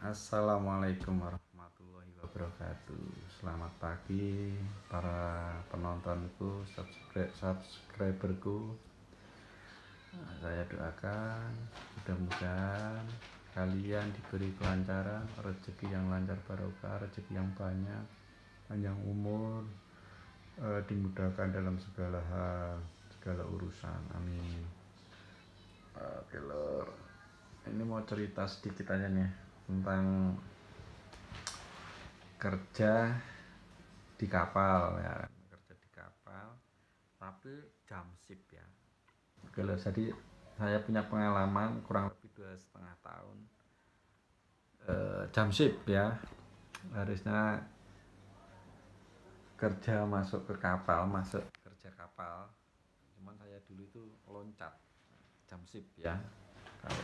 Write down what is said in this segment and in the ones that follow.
Assalamualaikum warahmatullahi wabarakatuh. Selamat pagi para penontonku, subscriberku. Saya doakan mudah-mudahan kalian diberi kelancaran, rezeki yang lancar barokah, rezeki yang banyak, panjang umur, dimudahkan dalam segala hal, segala urusan. Amin. Oke lor, ini mau cerita sedikit aja nih tentang kerja di kapal ya, kerja di kapal tapi jam shift ya. Oke lor, jadi saya punya pengalaman kurang lebih 2,5 tahun jam shift ya, harusnya kerja masuk ke kapal, masuk kerja kapal, cuman saya dulu itu loncat jam shift ya, kalau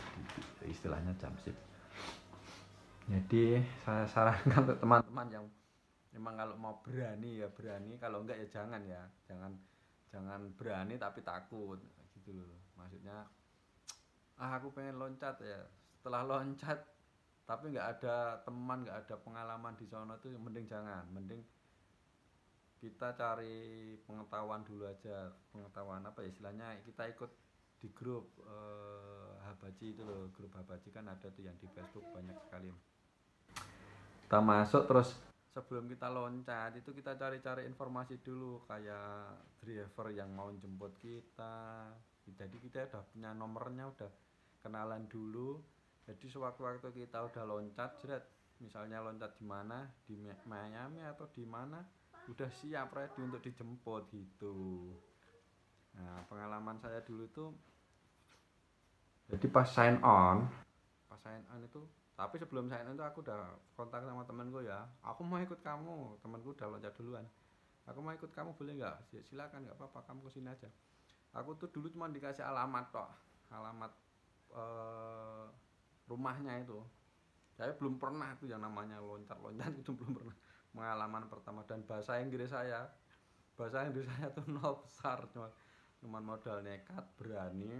istilahnya jam shift. Jadi saya sarankan untuk teman-teman yang memang kalau mau berani ya berani, kalau enggak ya jangan berani tapi takut gitu loh. Maksudnya aku pengen loncat ya, setelah loncat tapi nggak ada teman, nggak ada pengalaman di sana tuh mending jangan, mending kita cari pengetahuan dulu aja. Pengetahuan apa ya istilahnya, kita ikut di grup Habaji itu loh, grup Habaji kan ada tuh yang di Facebook banyak sekali. Kita masuk, terus sebelum kita loncat itu kita cari-cari informasi dulu, kayak driver yang mau jemput kita. Jadi kita udah punya nomornya, udah kenalan dulu. Jadi sewaktu-waktu kita udah loncat, misalnya loncat di mana, di Miami atau di mana, udah siap ready untuk dijemput gitu. Nah, pengalaman saya dulu tuh, jadi pas sign on itu, tapi sebelum sign on itu aku udah kontak sama temanku ya, aku mau ikut kamu, temanku udah loncat duluan, aku mau ikut kamu boleh nggak? Silakan, nggak apa-apa, kamu kesini aja. Aku tuh dulu cuma dikasih alamat toh, alamat rumahnya itu. Saya belum pernah tuh yang namanya loncat-loncat itu, belum pernah, pengalaman pertama. Dan bahasa Inggris saya tuh nol besar, cuman modal nekat, berani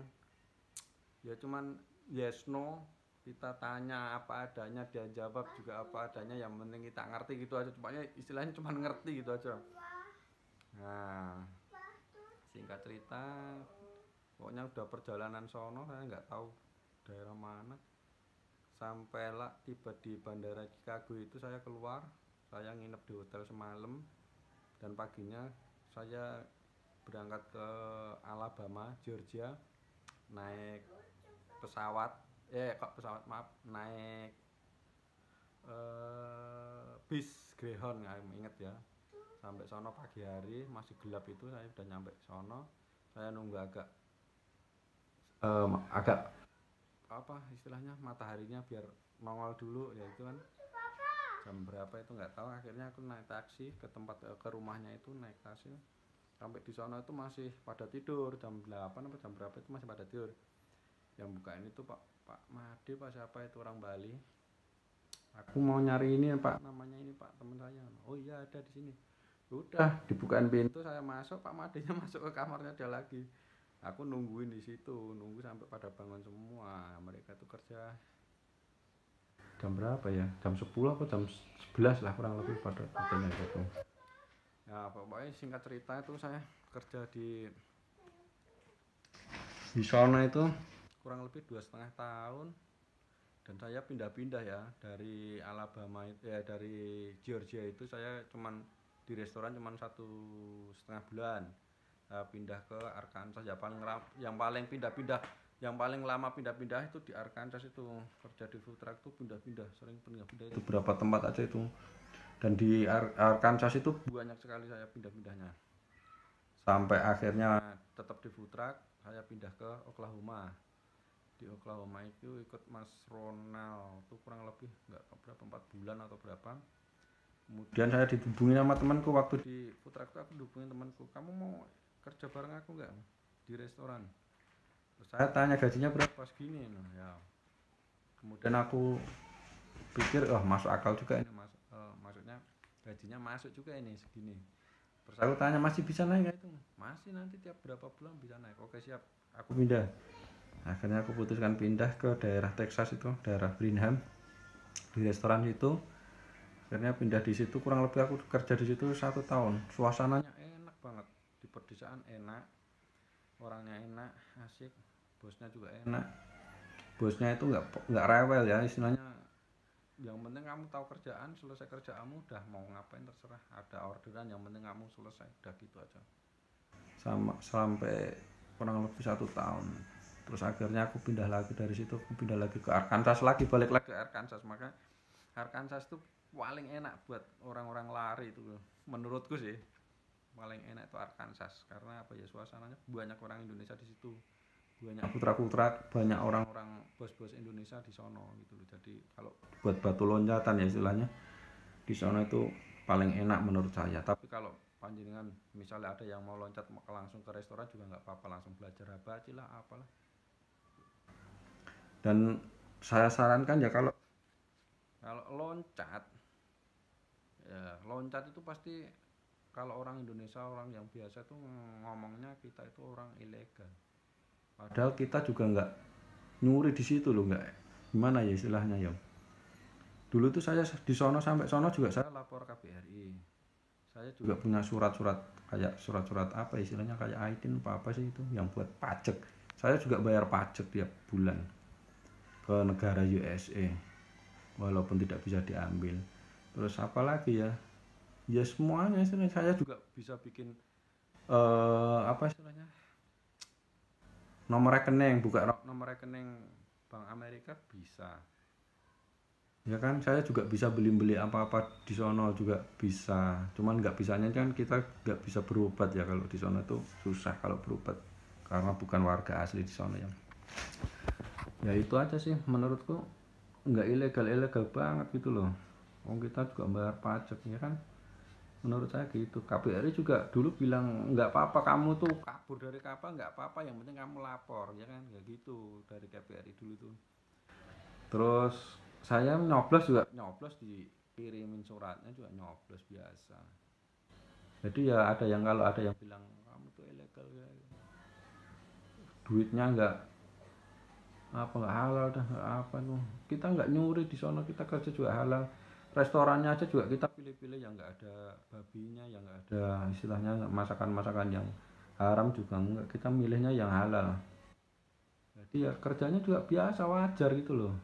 ya, cuman yes no, kita tanya apa adanya, dia jawab juga apa adanya, yang penting kita ngerti gitu aja, cuma istilahnya cuma ngerti gitu aja. Nah, singkat cerita, pokoknya udah perjalanan sono, saya nggak tahu daerah mana, sampailah tiba di bandara Chicago itu. Saya keluar, saya nginep di hotel semalam, dan paginya saya berangkat ke Alabama, Georgia, naik pesawat, naik bis Greyhound, nggak inget ya. Sampai sono pagi hari, masih gelap itu, saya udah nyampe sono. Saya nunggu agak apa istilahnya, mataharinya biar nongol dulu ya, itu kan jam berapa itu nggak tahu. Akhirnya aku naik taksi ke tempat, ke rumahnya itu, naik taksi. Sampai di sana itu masih pada tidur, jam 8 apa jam berapa itu masih pada tidur. Yang bukain itu Pak Made, Pak siapa itu, orang Bali. Aku mau nyari ini Pak, namanya ini Pak, teman saya. Oh iya, ada di sini. Udah dibukain pintu, saya masuk, Pak Madenya masuk ke kamarnya dia lagi. Aku nungguin di situ, nunggu sampai pada bangun semua. Mereka tuh kerja jam berapa ya, jam 10 atau jam 11 lah kurang lebih pada kerjanya gitu. Ya pokoknya singkat cerita itu, saya kerja di sana itu kurang lebih 2,5 tahun. Dan saya pindah-pindah ya, dari Alabama itu ya, dari Georgia itu saya cuman di restoran cuman 1,5 bulan. Saya pindah ke Arkansas ya, yang paling lama pindah-pindah itu di Arkansas itu. Kerja di food truck itu pindah-pindah, sering pindah-pindah itu berapa tempat aja itu. Dan di Arkansas itu banyak sekali saya pindah-pindahnya, sampai akhirnya tetap di food truck. Saya pindah ke Oklahoma. Di Oklahoma itu ikut Mas Ronald tuh kurang lebih nggak berapa, 4 bulan atau berapa. Kemudian saya dihubungi sama temanku, waktu di food truck aku dihubungin temanku, kamu mau kerja bareng aku nggak di restoran? Terus saya tanya gajinya berapa, segini nah, ya. Kemudian aku pikir masuk akal juga ini, maksudnya gajinya masuk juga ini segini. Terus aku tanya, masih bisa naik nggak itu? Masih, nanti tiap berapa bulan bisa naik. Oke siap, aku pindah. Akhirnya aku putuskan pindah ke daerah Texas itu, daerah Brinham. di restoran itu. Akhirnya pindah di situ, kurang lebih aku kerja di situ 1 tahun. Suasananya enak banget, di pedesaan enak, orangnya enak, asik, bosnya juga enak. Bosnya itu nggak rewel ya, istilahnya yang penting kamu tahu kerjaan, selesai kerjaanmu, udah mau ngapain terserah, ada orderan yang penting kamu selesai, udah gitu aja. Sampai kurang lebih 1 tahun. Terus akhirnya aku pindah lagi dari situ, aku pindah lagi ke Arkansas lagi, balik lagi ke Arkansas. Maka Arkansas tuh paling enak buat orang-orang lari itu, menurutku sih paling enak itu Arkansas. Karena apa ya, suasananya banyak orang Indonesia di situ, banyak putra-putra, banyak orang-orang bos-bos Indonesia di sono gitu loh. Jadi kalau buat batu loncatan ya istilahnya, di sono itu paling enak menurut saya. Tapi kalau panjenengan misalnya ada yang mau loncat langsung ke restoran juga nggak apa-apa, langsung belajar hibachi lah apalah. Dan saya sarankan ya, kalau loncat ya, loncat itu pasti kalau orang Indonesia, orang yang biasa tuh ngomongnya kita itu orang ilegal, padahal kita juga nggak nyuri di situ loh, nggak gimana ya istilahnya ya. Dulu tuh saya di sono, sampai sono juga saya lapor KBRI. Saya juga punya surat-surat, kayak surat-surat apa istilahnya, kayak ITIN apa sih itu yang buat pajak. Saya juga bayar pajak tiap bulan ke negara USA walaupun tidak bisa diambil. Terus apa lagi ya, ya semuanya istilahnya. Saya juga bisa bikin apa istilahnya, nomor rekening, buka nomor rekening Bank Amerika bisa ya kan. Saya juga bisa beli apa-apa di sono juga bisa, cuman nggak bisanya kan kita nggak bisa berobat ya, kalau di sono itu susah kalau berobat karena bukan warga asli di sono ya. Itu aja sih menurutku, nggak ilegal banget gitu loh. Kita juga bayar pajak ya kan, menurut saya gitu. KBRI juga dulu bilang nggak apa-apa kamu tuh kabur dari kapal, nggak apa-apa, yang penting kamu lapor ya kan, nggak gitu dari KBRI dulu tuh. Terus saya nyoblos juga, nyoblos dikirimin suratnya juga nyoblos biasa. Jadi ya ada yang, kalau ada yang bilang kamu tuh ilegal ya, duitnya nggak halal dah, nggak apa tuh, kita nggak nyuri di sana, kita kerja juga halal. Restorannya aja juga kita pilih-pilih yang nggak ada babinya, yang nggak ada istilahnya masakan-masakan yang haram juga enggak, kita milihnya yang halal. Jadi ya kerjanya juga biasa, wajar gitu loh.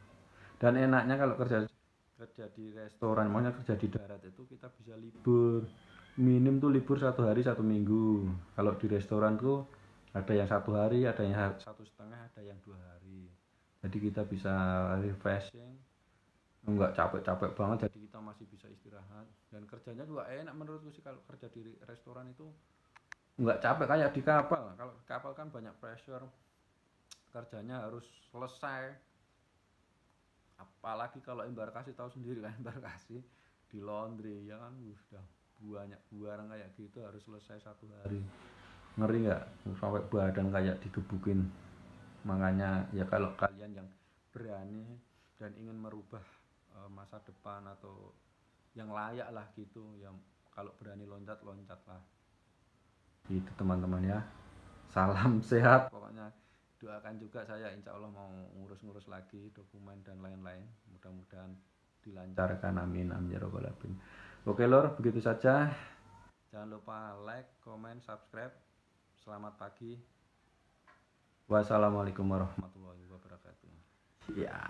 Dan enaknya kalau kerja kerja di restoran, makanya kerja di darat itu kita bisa libur, minim tuh libur 1 hari 1 minggu. Kalau di restoran tuh ada yang 1 hari, ada yang 1,5, ada yang 2 hari. Jadi kita bisa refreshing, nggak capek-capek banget, jadi kita masih bisa istirahat. Dan kerjanya juga enak menurutku sih, kalau kerja di restoran itu nggak capek kayak di kapal. Kalau kapal kan banyak pressure, kerjanya harus selesai. Apalagi kalau embarkasi, tahu sendiri kan, embarkasi di laundry ya kan, udah banyak barang kayak gitu harus selesai 1 hari. Ngeri nggak, sampai badan kayak digebukin. Makanya ya kalau kalian yang berani dan ingin merubah masa depan atau yang layak lah gitu, yang kalau berani loncat lah gitu teman-teman ya. Salam sehat pokoknya. Doakan juga saya, insya Allah mau ngurus-ngurus lagi dokumen dan lain-lain, mudah-mudahan dilancarkan, amin amin ya robbal alamin. Oke lor, begitu saja. Jangan lupa like, comment, subscribe. Selamat pagi. Wassalamualaikum warahmatullahi wabarakatuh. Ya.